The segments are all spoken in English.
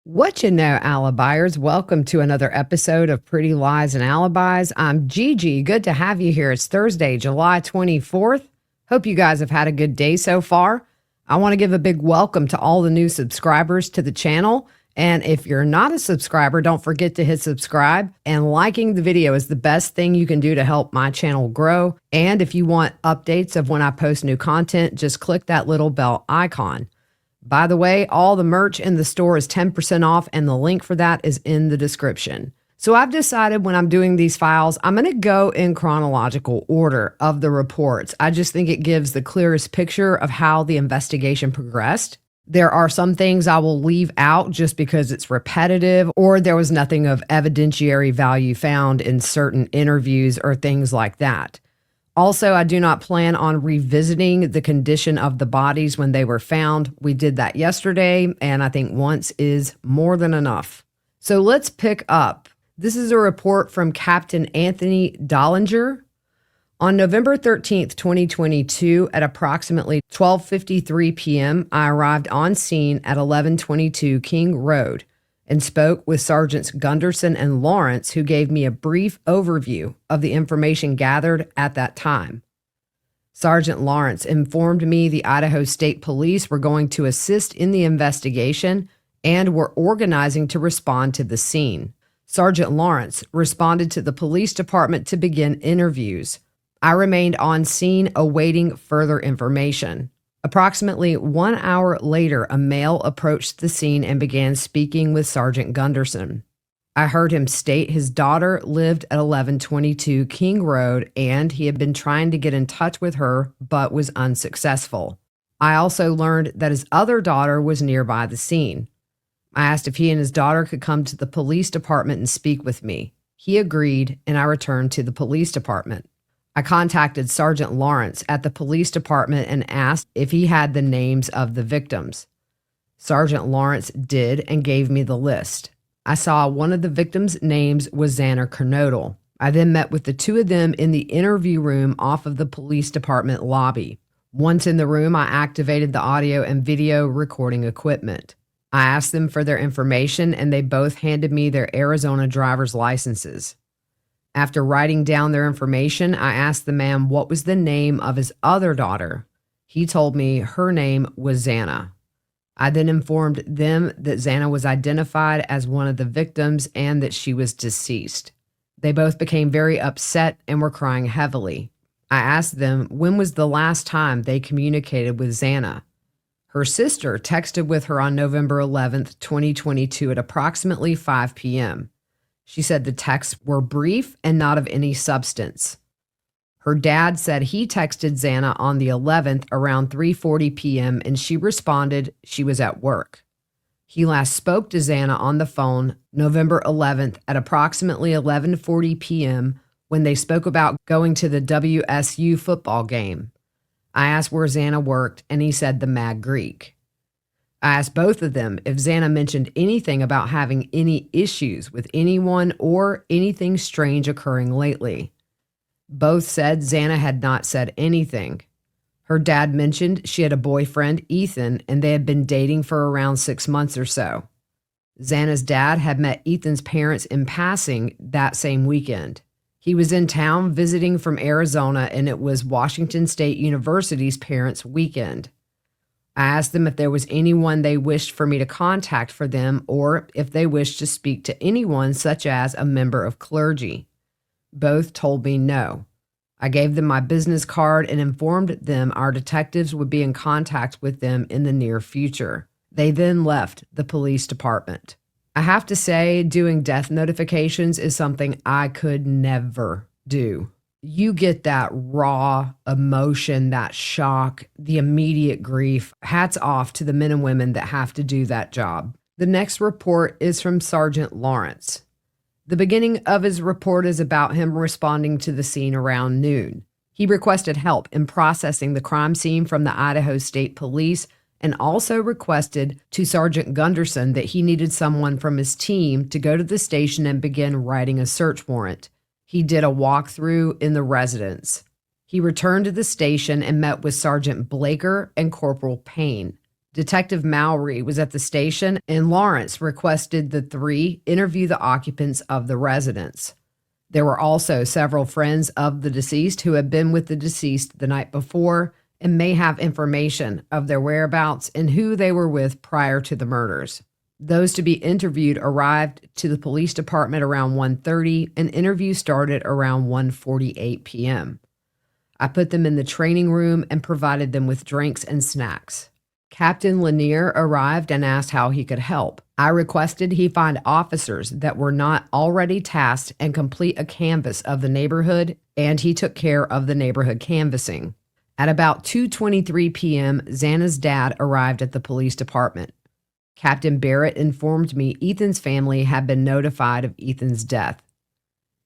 What you know, Alibis? Welcome to another episode of Pretty Lies and Alibis. I'm Gigi. Good to have you here. It's Thursday, July 24th. Hope you guys have had a good day so far. I want to give a big welcome to all the new subscribers to the channel. And if you're not a subscriber, don't forget to hit subscribe. And liking the video is the best thing you can do to help my channel grow. And if you want updates of when I post new content, just click that little bell icon. By the way, all the merch in the store is 10% off, and the link for that is in the description. So I've decided when I'm doing these files, I'm going to go in chronological order of the reports. I just think it gives the clearest picture of how the investigation progressed. There are some things I will leave out just because it's repetitive, or there was nothing of evidentiary value found in certain interviews or things like that. Also, I do not plan on revisiting the condition of the bodies when they were found. We did that yesterday, and I think once is more than enough. So let's pick up. This is a report from Captain Anthony Dollinger. On November 13th, 2022, at approximately 12:53 p.m., I arrived on scene at 1122 King Road and spoke with Sergeants Gunderson and Lawrence, who gave me a brief overview of the information gathered at that time. Sergeant Lawrence informed me the Idaho State Police were going to assist in the investigation and were organizing to respond to the scene. Sergeant Lawrence responded to the police department to begin interviews. I remained on scene awaiting further information. Approximately 1 hour later, a male approached the scene and began speaking with Sergeant Gunderson. I heard him state his daughter lived at 1122 King Road and he had been trying to get in touch with her but was unsuccessful. I also learned that his other daughter was nearby the scene. I asked if he and his daughter could come to the police department and speak with me. He agreed, and I returned to the police department. I contacted Sergeant Lawrence at the police department and asked if he had the names of the victims. Sergeant Lawrence did and gave me the list. I saw one of the victims' names was Xana Kernodle. I then met with the two of them in the interview room off of the police department lobby. Once in the room, I activated the audio and video recording equipment. I asked them for their information, and they both handed me their Arizona driver's licenses. After writing down their information, I asked the man what was the name of his other daughter. He told me her name was Xana. I then informed them that Xana was identified as one of the victims and that she was deceased. They both became very upset and were crying heavily. I asked them when was the last time they communicated with Xana. Her sister texted with her on November 11th, 2022 at approximately 5 p.m. She said the texts were brief and not of any substance. Her dad said he texted Xana on the 11th around 3:40 p.m. and she responded she was at work. He last spoke to Xana on the phone November 11th at approximately 11:40 p.m. when they spoke about going to the WSU football game. I asked where Xana worked and he said the Mag Greek. I asked both of them if Xana mentioned anything about having any issues with anyone or anything strange occurring lately. Both said Xana had not said anything. Her dad mentioned she had a boyfriend, Ethan, and they had been dating for around 6 months or so. Xana's dad had met Ethan's parents in passing that same weekend. He was in town visiting from Arizona, and it was Washington State University's parents' weekend. I asked them if there was anyone they wished for me to contact for them or if they wished to speak to anyone such as a member of clergy. Both told me no. I gave them my business card and informed them our detectives would be in contact with them in the near future. They then left the police department. I have to say, doing death notifications is something I could never do. You get that raw emotion, that shock, the immediate grief. Hats off to the men and women that have to do that job. The next report is from Sergeant Lawrence. The beginning of his report is about him responding to the scene around noon. He requested help in processing the crime scene from the Idaho State Police and also requested to Sergeant Gunderson that he needed someone from his team to go to the station and begin writing a search warrant. He did a walkthrough in the residence. He returned to the station and met with Sergeant Blaker and Corporal Payne. Detective Mowry was at the station, and Lawrence requested the three interview the occupants of the residence. There were also several friends of the deceased who had been with the deceased the night before and may have information of their whereabouts and who they were with prior to the murders. Those to be interviewed arrived to the police department around 1:30, and interviews started around 1:48 p.m. I put them in the training room and provided them with drinks and snacks. Captain Lanier arrived and asked how he could help. I requested he find officers that were not already tasked and complete a canvass of the neighborhood, and he took care of the neighborhood canvassing. At about 2:23 p.m., Xana's dad arrived at the police department. Captain Barrett informed me Ethan's family had been notified of Ethan's death.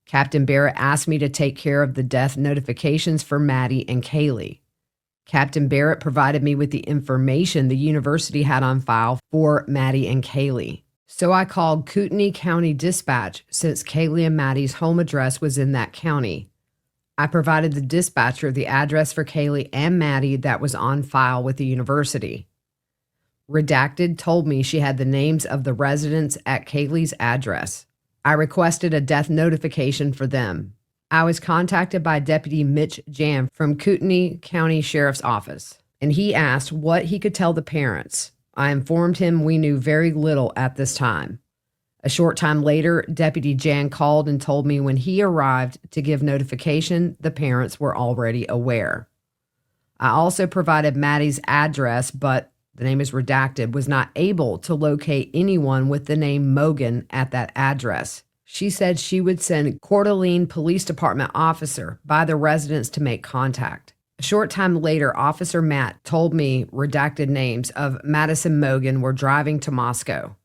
Captain Barrett asked me to take care of the death notifications for Maddie and Kaylee. Captain Barrett provided me with the information the university had on file for Maddie and Kaylee. So I called Kootenai County Dispatch since Kaylee and Maddie's home address was in that county. I provided the dispatcher the address for Kaylee and Maddie that was on file with the university. Redacted told me she had the names of the residents at Kaylee's address. I requested a death notification for them. I was contacted by Deputy Mitch Jam from Kootenai County Sheriff's Office, and he asked what he could tell the parents. I informed him we knew very little at this time. A short time later, Deputy Jan called and told me when he arrived to give notification, the parents were already aware. I also provided Maddie's address, but the name is redacted, was not able to locate anyone with the name Mogan at that address. She said she would send Coeur d'Alene Police Department officer by the residence to make contact. A short time later, Officer Matt told me redacted names of Madison Mogan were driving to Moscow.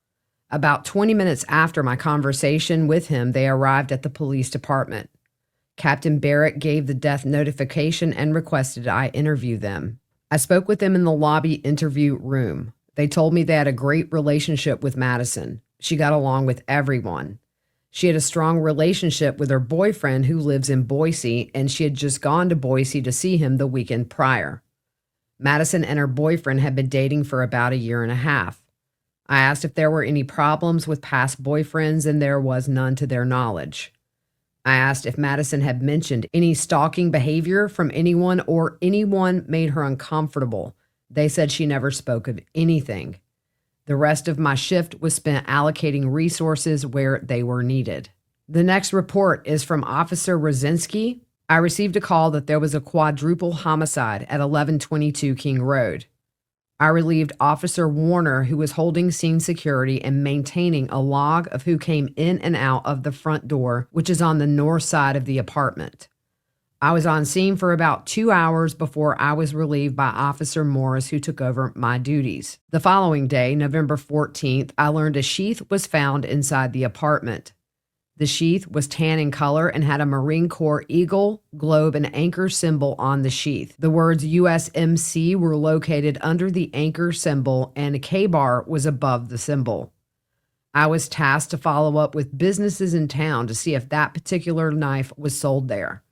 About 20 minutes after my conversation with him, they arrived at the police department. Captain Barrett gave the death notification and requested I interview them. I spoke with them in the lobby interview room. They told me they had a great relationship with Madison. She got along with everyone. She had a strong relationship with her boyfriend who lives in Boise, and she had just gone to Boise to see him the weekend prior. Madison and her boyfriend had been dating for about a year and a half. I asked if there were any problems with past boyfriends, and there was none to their knowledge. I asked if Madison had mentioned any stalking behavior from anyone or anyone made her uncomfortable. They said she never spoke of anything. The rest of my shift was spent allocating resources where they were needed. The next report is from Officer Rosinski. I received a call that there was a quadruple homicide at 1122 King Road. I relieved Officer Warner, who was holding scene security and maintaining a log of who came in and out of the front door, which is on the north side of the apartment. I was on scene for about 2 hours before I was relieved by Officer Morris, who took over my duties. The following day, November 14th, I learned a sheath was found inside the apartment. The sheath was tan in color and had a Marine Corps eagle, globe, and anchor symbol on the sheath. The words USMC were located under the anchor symbol, and a K-bar was above the symbol. I was tasked to follow up with businesses in town to see if that particular knife was sold there.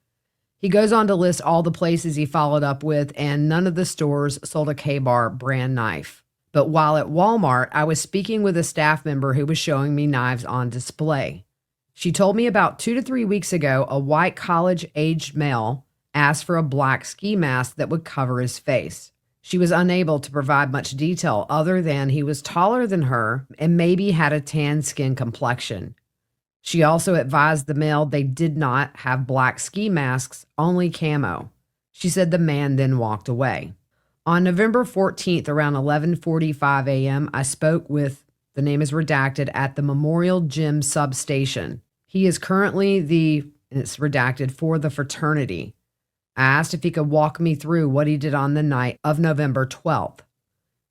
He goes on to list all the places he followed up with, and none of the stores sold a K-bar brand knife. But while at Walmart, I was speaking with a staff member who was showing me knives on display. She told me about 2 to 3 weeks ago, a white college-aged male asked for a black ski mask that would cover his face. She was unable to provide much detail other than he was taller than her and maybe had a tan skin complexion. She also advised the male they did not have black ski masks, only camo. She said the man then walked away. On November 14th, around 11:45 a.m., I spoke with, the name is redacted, at the Memorial Gym substation. He is currently and it's redacted, for the fraternity. I asked if he could walk me through what he did on the night of November 12th.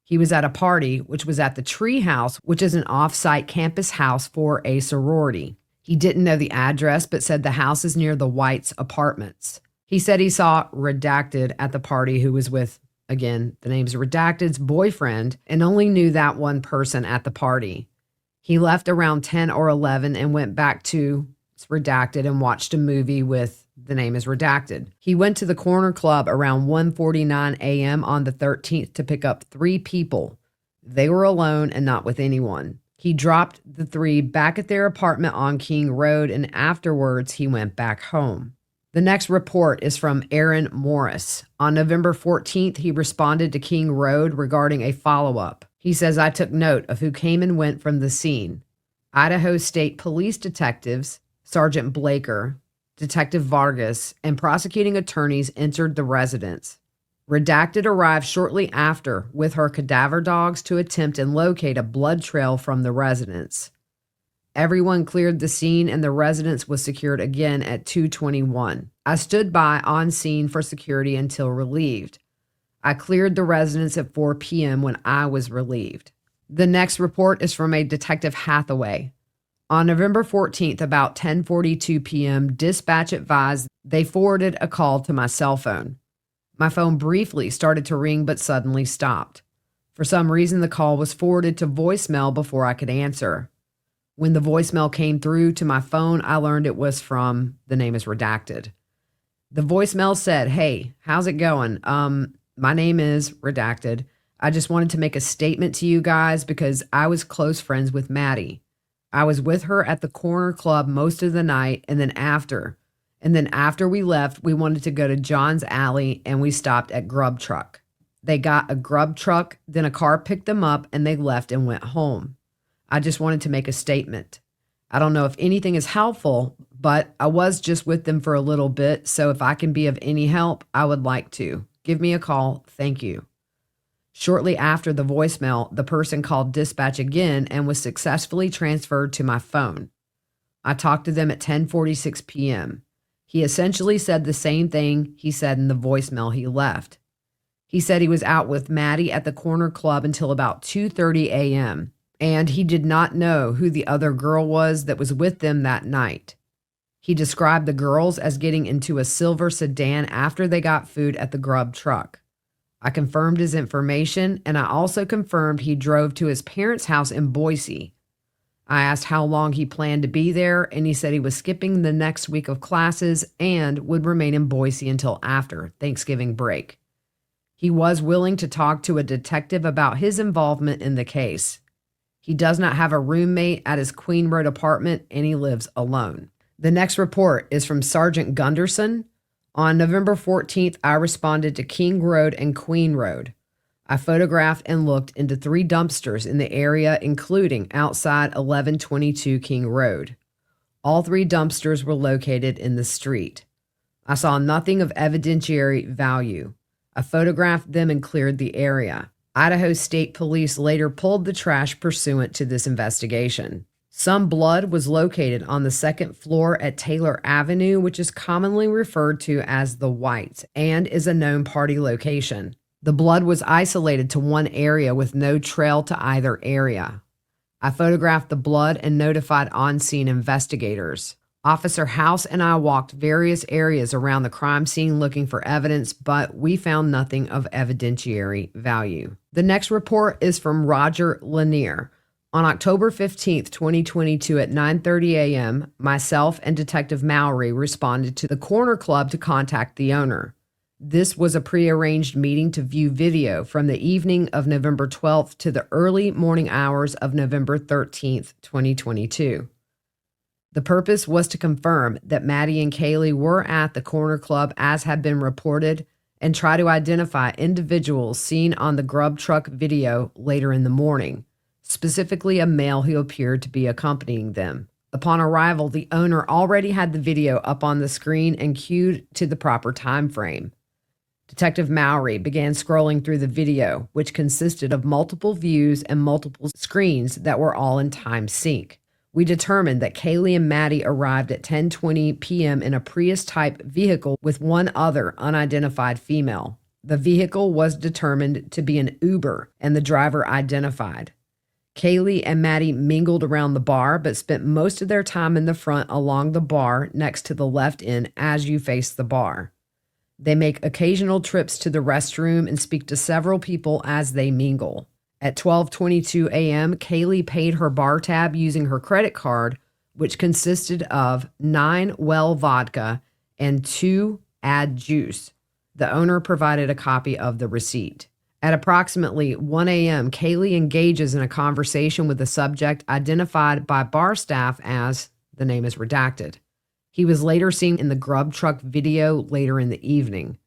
He was at a party, which was at the Tree House, which is an off-site campus house for a sorority. He didn't know the address, but said the house is near the White's apartments. He said he saw redacted at the party who was with, again, the name's redacted's boyfriend, and only knew that one person at the party. He left around 10 or 11 and went back to redacted and watched a movie with, the name is redacted. He went to the corner club around 1:49 a.m. on the 13th to pick up 3 people. they were alone and not with anyone. He dropped the three back at their apartment on King Road, and afterwards he went back home. The next report is from Aaron Morris. On November 14th, he responded to King Road regarding a follow-up. He says, I took note of who came and went from the scene. Idaho State Police detectives, Sergeant Blaker, Detective Vargas, and prosecuting attorneys entered the residence. Redacted arrived shortly after with her cadaver dogs to attempt and locate a blood trail from the residence. Everyone cleared the scene and the residence was secured again at 2:21. I stood by on scene for security until relieved. I cleared the residence at 4 p.m. when I was relieved. The next report is from a Detective Hathaway. On November 14th, about 10:42 p.m., dispatch advised they forwarded a call to my cell phone. My phone briefly started to ring but suddenly stopped. For some reason, the call was forwarded to voicemail before I could answer. When the voicemail came through to my phone, I learned it was from, the name is redacted. The voicemail said, hey, how's it going? My name is redacted. I just wanted to make a statement to you guys because I was close friends with Maddie. I was with her at the corner club most of the night, and then after we left, we wanted to go to John's Alley and we stopped at Grub Truck. They got a Grub Truck, then a car picked them up and they left and went home. I just wanted to make a statement. I don't know if anything is helpful, but I was just with them for a little bit, so if I can be of any help, I would like to. Give me a call. Thank you. Shortly after the voicemail, the person called dispatch again and was successfully transferred to my phone. I talked to them at 10:46 p.m. He essentially said the same thing he said in the voicemail he left. He said he was out with Maddie at the corner club until about 2:30 a.m., and he did not know who the other girl was that was with them that night. He described the girls as getting into a silver sedan after they got food at the Grub Truck. I confirmed his information, and I also confirmed he drove to his parents' house in Boise. I asked how long he planned to be there, and he said he was skipping the next week of classes and would remain in Boise until after Thanksgiving break. He was willing to talk to a detective about his involvement in the case. He does not have a roommate at his Queen Road apartment, and he lives alone. The next report is from Sergeant Gunderson. On November 14th, I responded to King Road and Queen Road. I photographed and looked into 3 dumpsters in the area, including outside 1122 King Road. All 3 dumpsters were located in the street. I saw nothing of evidentiary value. I photographed them and cleared the area. Idaho State Police later pulled the trash pursuant to this investigation. Some blood was located on the second floor at Taylor Avenue, which is commonly referred to as the Whites and is a known party location. The blood was isolated to one area with no trail to either area. I photographed the blood and notified on-scene investigators. Officer House and I walked various areas around the crime scene looking for evidence, but we found nothing of evidentiary value. The next report is from Roger Lanier. On October 15th, 2022 at 9:30 a.m., myself and Detective Mowry responded to the corner club to contact the owner. This was a prearranged meeting to view video from the evening of November 12th to the early morning hours of November 13th, 2022. The purpose was to confirm that Maddie and Kaylee were at the corner club as had been reported and try to identify individuals seen on the Grub Truck video later in the morning, specifically a male who appeared to be accompanying them. Upon arrival, the owner already had the video up on the screen and cued to the proper time frame. Detective Mowry began scrolling through the video, which consisted of multiple views and multiple screens that were all in time sync. We determined that Kaylee and Maddie arrived at 10:20 p.m. in a Prius-type vehicle with one other unidentified female. The vehicle was determined to be an Uber, and the driver identified. Kaylee and Maddie mingled around the bar, but spent most of their time in the front along the bar next to the left end as you face the bar. They make occasional trips to the restroom and speak to several people as they mingle. At 12:22 a.m., Kaylee paid her bar tab using her credit card, which consisted of 9 Well vodka and 2 Add juice. The owner provided a copy of the receipt. At approximately 1 a.m., Kaylee engages in a conversation with a subject identified by bar staff as the name is redacted. He was later seen in the grub truck video later in the evening.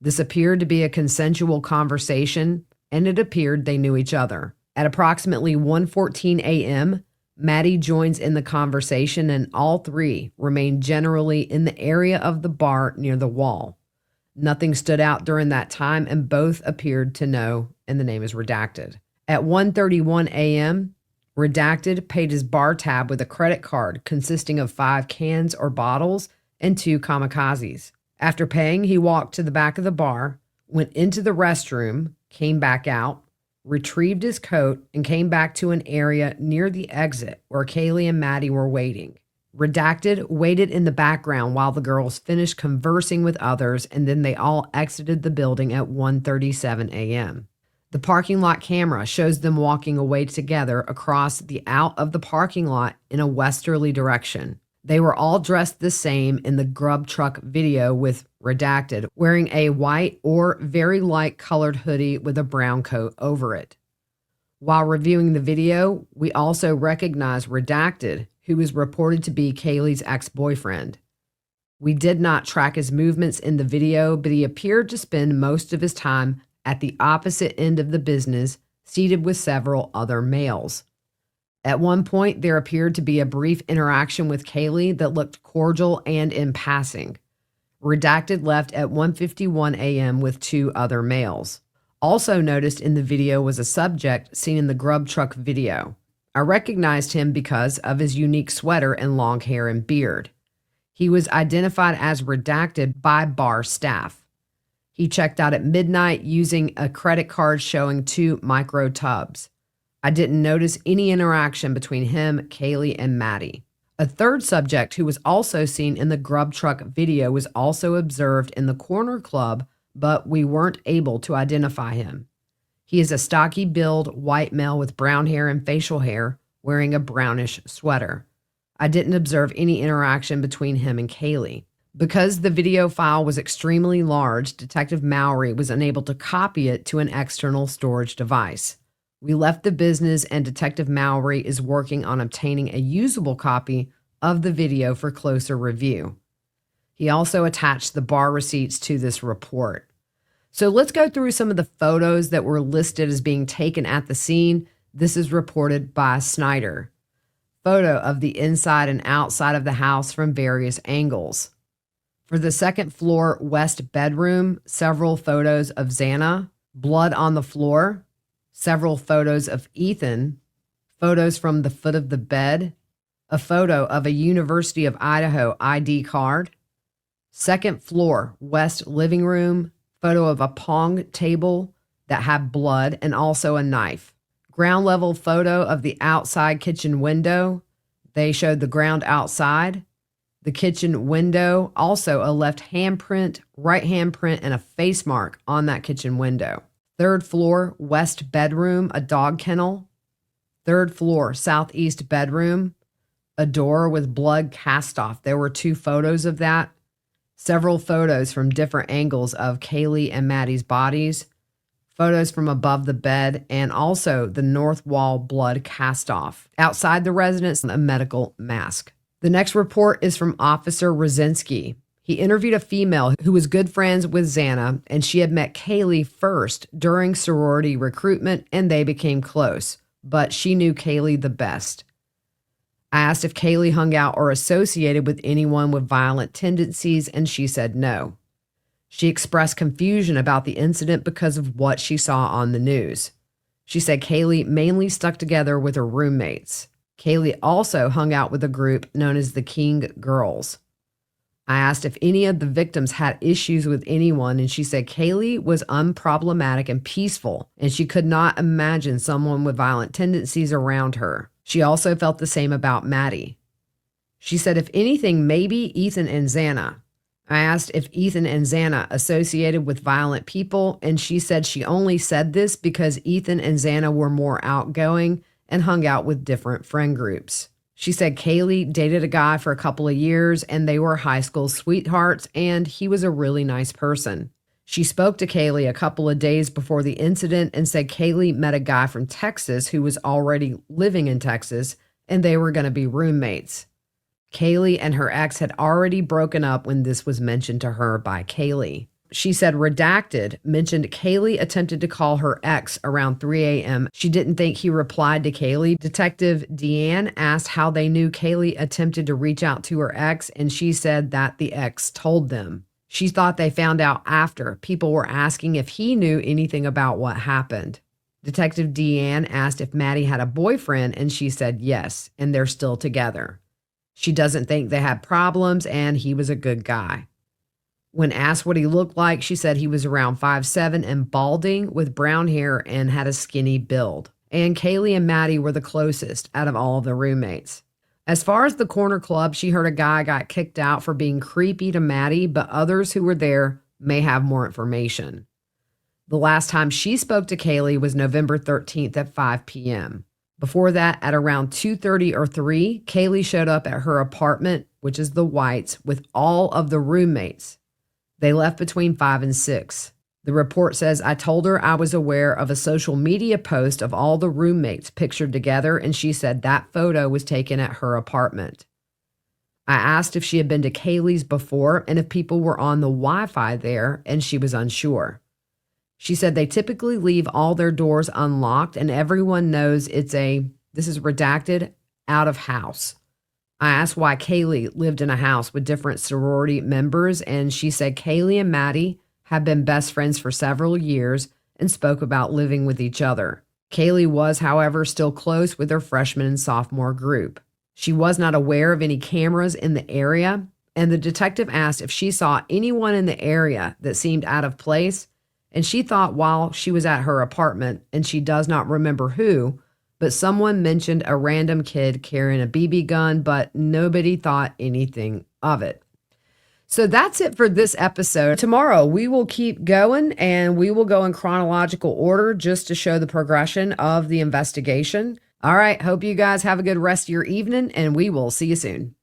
This appeared to be a consensual conversation, and it appeared they knew each other. At approximately 1:14 a.m., Maddie joins in the conversation, and all three remain generally in the area of the bar near the wall. Nothing stood out during that time, and both appeared to know, and the name is redacted. At 1:31 a.m., Redacted paid his bar tab with a credit card consisting of 5 cans or bottles and 2 kamikazes. After paying, he walked to the back of the bar, went into the restroom, came back out, retrieved his coat, and came back to an area near the exit where Kaylee and Maddie were waiting. Redacted waited in the background while the girls finished conversing with others, and then they all exited the building at 1:37 a.m. The parking lot camera shows them walking away together across the out of the parking lot in a westerly direction. They were all dressed the same in the grub truck video, with Redacted wearing a white or very light colored hoodie with a brown coat over it. While reviewing the video, we also recognize Redacted, who was reported to be Kaylee's ex-boyfriend. We did not track his movements in the video, but he appeared to spend most of his time at the opposite end of the business, seated with several other males. At one point, there appeared to be a brief interaction with Kaylee that looked cordial and in passing. Redacted left at 1:51 a.m. with 2 other males. Also noticed in the video was a subject seen in the grub truck video. I recognized him because of his unique sweater and long hair and beard. He was identified as Redacted by bar staff. He checked out at midnight using a credit card showing 2 micro tubs. I didn't notice any interaction between him, Kaylee, and Maddie. A third subject who was also seen in the grub truck video was also observed in the corner club, but we weren't able to identify him. He is a stocky build white male with brown hair and facial hair, wearing a brownish sweater. I didn't observe any interaction between him and Kaylee. Because the video file was extremely large, Detective Mowry was unable to copy it to an external storage device. We left the business, and Detective Mowry is working on obtaining a usable copy of the video for closer review. He also attached the bar receipts to this report. So let's go through some of the photos that were listed as being taken at the scene. This is reported by Snyder. Photo of the inside and outside of the house from various angles. For the second floor west bedroom, several photos of Xana, blood on the floor, several photos of Ethan, photos from the foot of the bed, a photo of a University of Idaho ID card, second floor west living room, photo of a pong table that had blood and also a knife. Ground level photo of the outside kitchen window. They showed the ground outside. The kitchen window, also a left handprint, right handprint, and a face mark on that kitchen window. Third floor, west bedroom, a dog kennel. Third floor, southeast bedroom, a door with blood cast off. There were 2 photos of that. Several photos from different angles of Kaylee and Maddie's bodies. Photos from above the bed, and also the north wall blood cast off. Outside the residence, a medical mask. The next report is from Officer Rosinski. He interviewed a female who was good friends with Xana, and she had met Kaylee first during sorority recruitment, and they became close, but she knew Kaylee the best. I asked if Kaylee hung out or associated with anyone with violent tendencies, and she said no. She expressed confusion about the incident because of what she saw on the news. She said Kaylee mainly stuck together with her roommates. Kaylee also hung out with a group known as the King Girls. I asked if any of the victims had issues with anyone, and she said Kaylee was unproblematic and peaceful, and she could not imagine someone with violent tendencies around her. She also felt the same about Maddie. She said, if anything, maybe Ethan and Xana. I asked if Ethan and Xana associated with violent people, and she said she only said this because Ethan and Xana were more outgoing and hung out with different friend groups. She said Kaylee dated a guy for a couple of years, and they were high school sweethearts, and he was a really nice person. She spoke to Kaylee a couple of days before the incident and said Kaylee met a guy from Texas who was already living in Texas and they were going to be roommates. Kaylee and her ex had already broken up when this was mentioned to her by Kaylee. She said Redacted mentioned Kaylee attempted to call her ex around 3 a.m. She didn't think he replied to Kaylee. Detective Deanne asked how they knew Kaylee attempted to reach out to her ex, and she said that the ex told them. She thought they found out after. People were asking if he knew anything about what happened. Detective Deanne asked if Maddie had a boyfriend, and she said yes, and they're still together. She doesn't think they had problems, and he was a good guy. When asked what he looked like, she said he was around 5'7" and balding with brown hair and had a skinny build. And Kaylee and Maddie were the closest out of all of the roommates. As far as the corner club, she heard a guy got kicked out for being creepy to Maddie, but others who were there may have more information. The last time she spoke to Kaylee was November 13th at 5 p.m. Before that, at around 2:30 or 3, Kaylee showed up at her apartment, which is the Whites, with all of the roommates. They left between 5 and 6. The report says, I told her I was aware of a social media post of all the roommates pictured together, and she said that photo was taken at her apartment. I asked if she had been to Kaylee's before and if people were on the Wi-Fi there, and she was unsure. She said they typically leave all their doors unlocked, and everyone knows this is redacted, out of house. I asked why Kaylee lived in a house with different sorority members, and she said Kaylee and Maddie have been best friends for several years and spoke about living with each other. Kaylee was, however, still close with her freshman and sophomore group. She was not aware of any cameras in the area, and the detective asked if she saw anyone in the area that seemed out of place, and she thought while she was at her apartment, and she does not remember who, but someone mentioned a random kid carrying a BB gun, but nobody thought anything of it. So that's it for this episode. Tomorrow, we will keep going, and we will go in chronological order just to show the progression of the investigation. All right, hope you guys have a good rest of your evening, and we will see you soon.